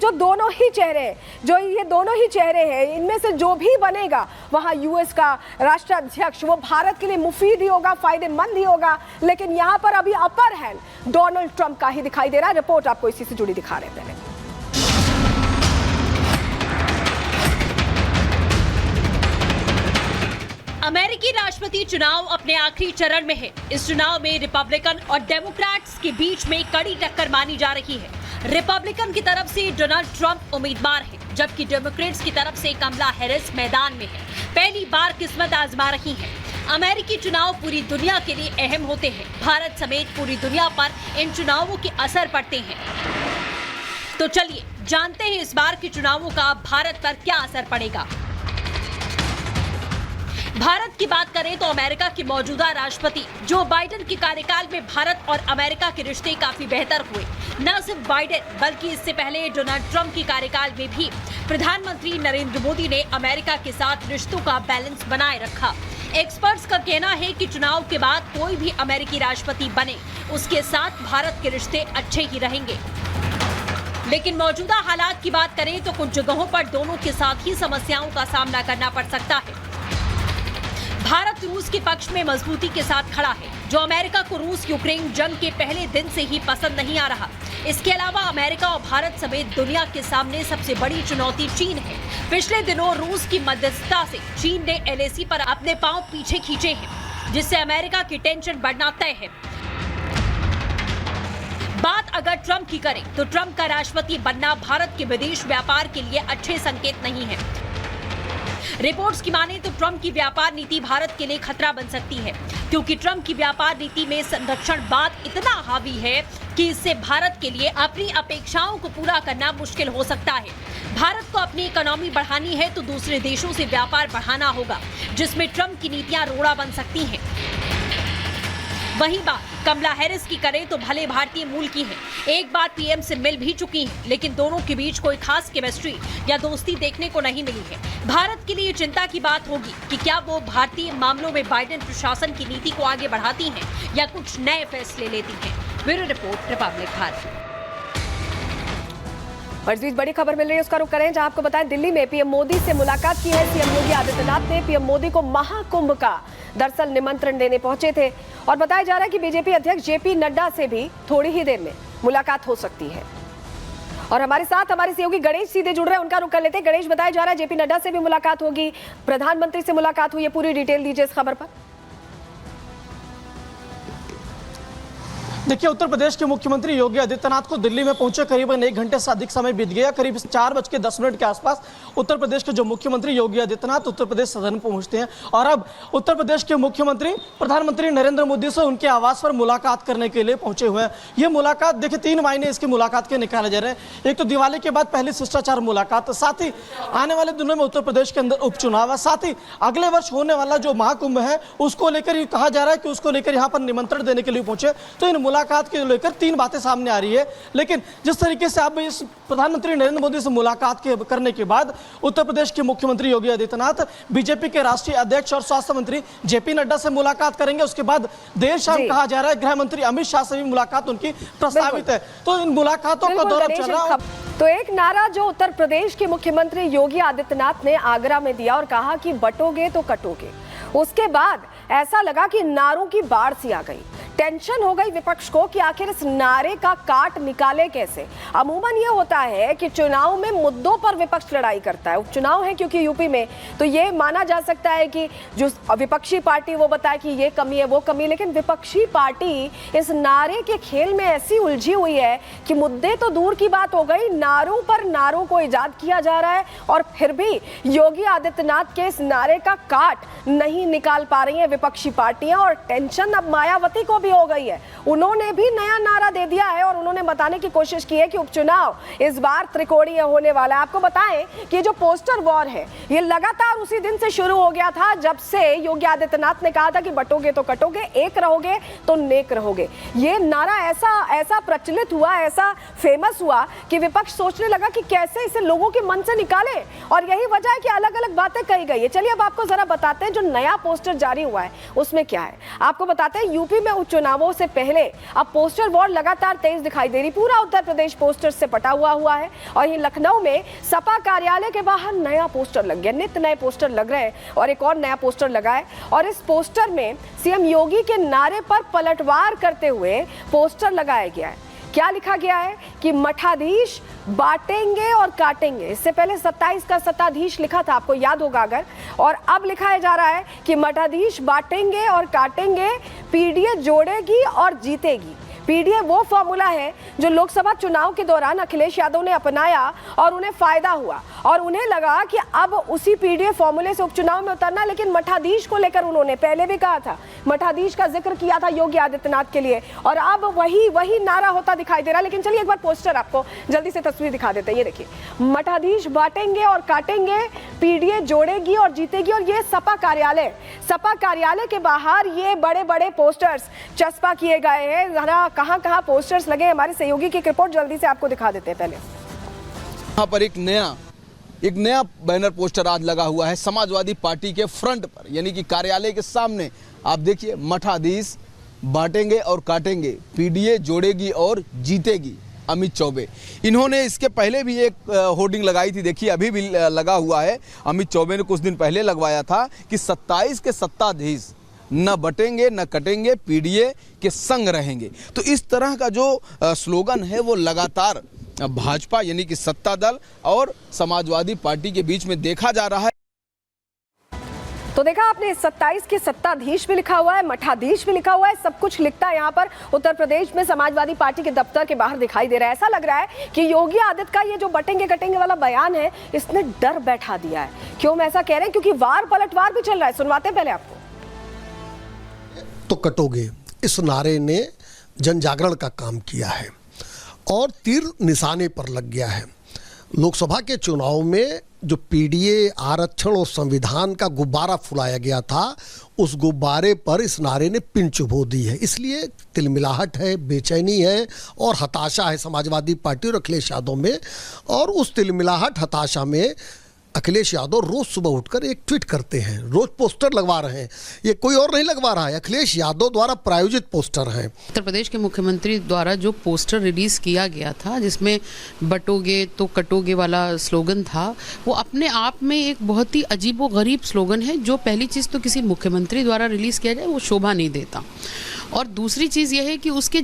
जो दोनों ही चेहरे हैं, जो ये दोनों ही चेहरे हैं, इनमें से जो भी बनेगा वहां यूएस का राष्ट्राध्यक्ष, वो भारत के लिए मुफीद ही होगा, फायदेमंद ही होगा। लेकिन यहां पर अभी अपर हैंड डोनाल्ड ट्रंप का ही दिखाई दे रहा है। रिपोर्ट आपको इसी से जुड़ी दिखा रहे हैं। पहले अमेरिकी राष्ट्रपति चुनाव अपने आखिरी चरण में है। इस चुनाव में रिपब्लिकन और डेमोक्रेट्स के बीच में कड़ी टक्कर मानी जा रही है। रिपब्लिकन की तरफ से डोनाल्ड ट्रंप उम्मीदवार है, जबकि डेमोक्रेट्स की तरफ से कमला हैरिस मैदान में है। पहली बार किस्मत आजमा रही है। अमेरिकी चुनाव पूरी दुनिया के लिए अहम होते हैं। भारत समेत पूरी दुनिया पर इन चुनावों के असर पड़ते हैं। तो चलिए जानते हैं इस बार के चुनावों का भारत पर क्या असर पड़ेगा। भारत की बात करें तो अमेरिका के मौजूदा राष्ट्रपति जो बाइडेन के कार्यकाल में भारत और अमेरिका के रिश्ते काफी बेहतर हुए। न सिर्फ बाइडेन बल्कि इससे पहले डोनाल्ड ट्रंप के कार्यकाल में भी प्रधानमंत्री नरेंद्र मोदी ने अमेरिका के साथ रिश्तों का बैलेंस बनाए रखा। एक्सपर्ट्स का कहना है कि चुनाव के बाद कोई भी अमेरिकी राष्ट्रपति बने, उसके साथ भारत के रिश्ते अच्छे ही रहेंगे। लेकिन मौजूदा हालात की बात करें तो कुछ जगहों पर दोनों के साथ ही समस्याओं का सामना करना पड़ सकता है। भारत रूस के पक्ष में मजबूती के साथ खड़ा है, जो अमेरिका को रूस यूक्रेन जंग के पहले दिन से ही पसंद नहीं आ रहा। इसके अलावा अमेरिका और भारत समेत दुनिया के सामने सबसे बड़ी चुनौती चीन है। पिछले दिनों रूस की मध्यस्थता से चीन ने एलएसी पर अपने पांव पीछे खींचे हैं, जिससे अमेरिका की टेंशन बढ़ना तय है। बात अगर ट्रंप की करें तो ट्रंप का राष्ट्रपति बनना भारत के विदेश व्यापार के लिए अच्छे संकेत नहीं है। रिपोर्ट्स की माने तो ट्रंप की व्यापार नीति भारत के लिए खतरा बन सकती है, क्योंकि ट्रंप की व्यापार नीति में संरक्षणवाद इतना हावी है कि इससे भारत के लिए अपनी अपेक्षाओं को पूरा करना मुश्किल हो सकता है। भारत को अपनी इकोनॉमी बढ़ानी है तो दूसरे देशों से व्यापार बढ़ाना होगा, जिसमें ट्रंप की नीतियां रोड़ा बन सकती हैं। वहीं बात कमला हैरिस की करें तो भले भारतीय मूल की है, एक बार पीएम से मिल भी चुकी हैं, लेकिन दोनों के बीच कोई खास केमिस्ट्री या दोस्ती देखने को नहीं मिली है। भारत के लिए चिंता की बात होगी कि क्या वो भारतीय मामलों में बाइडेन प्रशासन की नीति को आगे बढ़ाती हैं या कुछ नए फैसले लेती हैं। Bureau report, Republic Bharat. और इस बीच बड़ी खबर मिल रही है, उसका रुख करें, जहां आपको बताएं दिल्ली में पीएम मोदी से मुलाकात की है। सीएम योगी आदित्यनाथ ने पीएम मोदी को महाकुंभ का दरअसल निमंत्रण देने पहुंचे थे और बताया जा रहा है कि बीजेपी अध्यक्ष जेपी नड्डा से भी थोड़ी ही देर में मुलाकात हो सकती है। और हमारे साथ हमारे सहयोगी गणेश सीधे जुड़ रहे हैं, उनका रुख कर लेते हैं। गणेश, बताया जा रहा है जेपी नड्डा से भी मुलाकात होगी, प्रधानमंत्री से मुलाकात हुई है, पूरी डिटेल दीजिए इस खबर पर। देखिए, उत्तर प्रदेश के मुख्यमंत्री योगी आदित्यनाथ को दिल्ली में पहुंचे करीबन 1 घंटे से अधिक समय बीत गया। करीब 4:10 के आसपास उत्तर प्रदेश के जो मुख्यमंत्री योगी आदित्यनाथ उत्तर प्रदेश सदन पहुंचते हैं और अब उत्तर प्रदेश के मुख्यमंत्री प्रधानमंत्री नरेंद्र मोदी से उनके आवास पर मुलाकात करने के लिए पहुंचे हुए हैं। ये मुलाकात, देखिए, 3 मायने इसकी मुलाकात के निकाले जा रहे हैं। एक तो दिवाली के बाद पहली शिष्टाचार मुलाकात, साथ ही आने वाले दिनों में उत्तर प्रदेश के अंदर उपचुनाव है, साथ ही अगले वर्ष होने वाला जो महाकुंभ है उसको लेकर कहा जा रहा है कि उसको लेकर यहाँ पर निमंत्रण देने के लिए पहुंचे। तो इन मुलाकात के लेकर 3 बातें सामने आ रही है। लेकिन जिस तरीके से अब इस प्रधानमंत्री नरेंद्र मोदी से मुलाकात करने के बाद उत्तर प्रदेश के मुख्यमंत्री योगी आदित्यनाथ बीजेपी के राष्ट्रीय अध्यक्ष और स्वास्थ्य मंत्री जेपी नड्डा से मुलाकात करेंगे। उसके बाद देर शाम कहा जा रहा है गृह मंत्री अमित शाह से भी मुलाकात उनकी प्रस्तावित है। तो इन मुलाकातों का दौर चल रहा है। तो एक नारा जो उत्तर प्रदेश के मुख्यमंत्री योगी आदित्यनाथ ने आगरा में दिया और कहा कि बटोगे तो कटोगे, उसके बाद ऐसा लगा कि नारों की बाढ़ सी आ गई। टेंशन हो गई विपक्ष को कि आखिर इस नारे का काट निकाले कैसे। अमूमन ये होता है कि चुनाव में मुद्दों पर विपक्ष लड़ाई करता है। उपचुनाव है क्योंकि यूपी में, तो ये माना जा सकता है कि जो विपक्षी पार्टी वो बताए कि ये कमी है वो कमी, लेकिन विपक्षी पार्टी इस नारे के खेल में ऐसी उलझी हुई है कि मुद्दे तो दूर की बात हो गई, नारों पर नारों को इजाद किया जा रहा है और फिर भी योगी आदित्यनाथ के इस नारे का काट नहीं निकाल पा रही है विपक्षी पार्टियां। और टेंशन अब मायावती को भी हो गई है, उन्होंने भी नया नारा दे दिया है और उन्होंने बताने की कोशिश की है कि उपचुनाव इस बार त्रिकोणीय होने वाला है। आपको बताएं कि ये जो पोस्टर वॉर है ये लगातार उसी दिन से शुरू हो गया था जब से योगी आदित्यनाथ ने कहा था कि बटोगे तो कटोगे, एक रहोगे तो नेक रहोगे। ये नारा ऐसा प्रचलित हुआ, ऐसा फेमस हुआ कि विपक्ष सोचने लगा कि कैसे इसे लोगों के मन से निकाले, और यही वजह है कि अलग अलग बातें कही गई है। चलिए अब आपको जरा बताते हैं जो नया पोस्टर जारी हुआ है उसमें क्या है। आपको बताते हैं यूपी में चुनावों से पहले अब पोस्टर वॉर लगातार तेज दिखाई दे रही। पूरा उत्तर प्रदेश पोस्टर से पटा हुआ है और ये लखनऊ में सपा कार्यालय के बाहर नया पोस्टर लग गया। नित्य नए पोस्टर लग रहे हैं और एक और नया पोस्टर लगा है और इस पोस्टर में सीएम योगी के नारे पर पलटवार करते हुए पोस्टर लगाया गया है। क्या लिखा गया है कि मठाधीश बांटेंगे और काटेंगे। इससे पहले 27 का सत्ताधीश लिखा था, आपको याद होगा अगर, और अब लिखा जा रहा है कि मठाधीश बांटेंगे और काटेंगे, पीडीए जोड़ेगी और जीतेगी। पीडीए वो फॉर्मूला है जो लोकसभा चुनाव के दौरान अखिलेश यादव ने अपनाया और उन्हें फायदा हुआ और उन्हें लगा कि अब उसी पीडीए फॉर्मूले से उपचुनाव में उतरना। लेकिन मठाधीश को लेकर उन्होंने पहले भी कहा था, मठाधीश का जिक्र किया था योगी आदित्यनाथ के लिए और अब वही नारा होता दिखाई दे रहा है। लेकिन चलिए एक बार पोस्टर आपको जल्दी से तस्वीर दिखा देते हैं। ये देखिए, मठाधीश बांटेंगे और काटेंगे, पीडीए जोड़ेगी और जीतेगी। और ये सपा कार्यालय के बाहर ये बड़े बड़े पोस्टर्स चस्पा किए गए हैं। कहां पोस्टर्स लगे, हमारे सहयोगी की रिपोर्ट जल्दी से आपको दिखा देते हैं। पहले यहाँ पर एक नया बैनर पोस्टर आज लगा हुआ है समाजवादी पार्टी के फ्रंट पर, यानी कि कार्यालय के सामने। आप देखिए, मठाधीश बांटेंगे और काटेंगे, पीडीए जोड़ेगी और जीतेगी, अमित चौबे। इन्होंने इसके पहले भी एक होर्डिंग लगाई थी, देखिए अभी भी लगा हुआ है। अमित चौबे ने कुछ दिन पहले लगवाया था कि 27 के सत्ताधीश न बटेंगे न कटेंगे, पीडीए के संग रहेंगे। तो इस तरह का जो स्लोगन है वो लगातार भाजपा यानी कि सत्ता दल और समाजवादी पार्टी के बीच में देखा जा रहा है। तो देखा आपने, 27 के सत्ताधीश भी लिखा हुआ है, मठाधीश भी लिखा हुआ है, सब कुछ लिखता है यहाँ पर उत्तर प्रदेश में समाजवादी पार्टी के दफ्तर के बाहर दिखाई दे रहा है। ऐसा लग रहा है कि योगी आदित्य का ये जो बटेंगे कटेंगे वाला बयान है, इसने डर बैठा दिया है। क्यों हम ऐसा कह रहे हैं? क्योंकि वार पलटवार भी चल रहा है। सुनवाते हैं पहले आपको। तो कटोगे, इस नारे ने जन जागरण का काम किया है और तीर निशाने पर लग गया है। लोकसभा के चुनाव में जो पीडीए, आरक्षण और संविधान का गुब्बारा फुलाया गया था, उस गुब्बारे पर इस नारे ने पिन चुभो दी है। इसलिए तिलमिलाहट है, बेचैनी है और हताशा है समाजवादी पार्टी और अखिलेश यादव में। और उस तिलमिलाहट, हताशा में अखिलेश यादव रोज सुबह उठकर एक ट्वीट करते हैं, रोज पोस्टर लगवा रहे हैं। ये कोई और नहीं लगवा रहा है, अखिलेश यादव द्वारा प्रायोजित पोस्टर हैं। उत्तर प्रदेश के मुख्यमंत्री द्वारा जो पोस्टर रिलीज किया गया था, जिसमें बटोगे तो कटोगे वाला स्लोगन था, वो अपने आप में एक बहुत ही अजीबोगरीब स्लोगन है। जो पहली चीज़ तो किसी मुख्यमंत्री द्वारा रिलीज किया जाए वो शोभा नहीं देता, और दूसरी चीज़ यह है कि उसके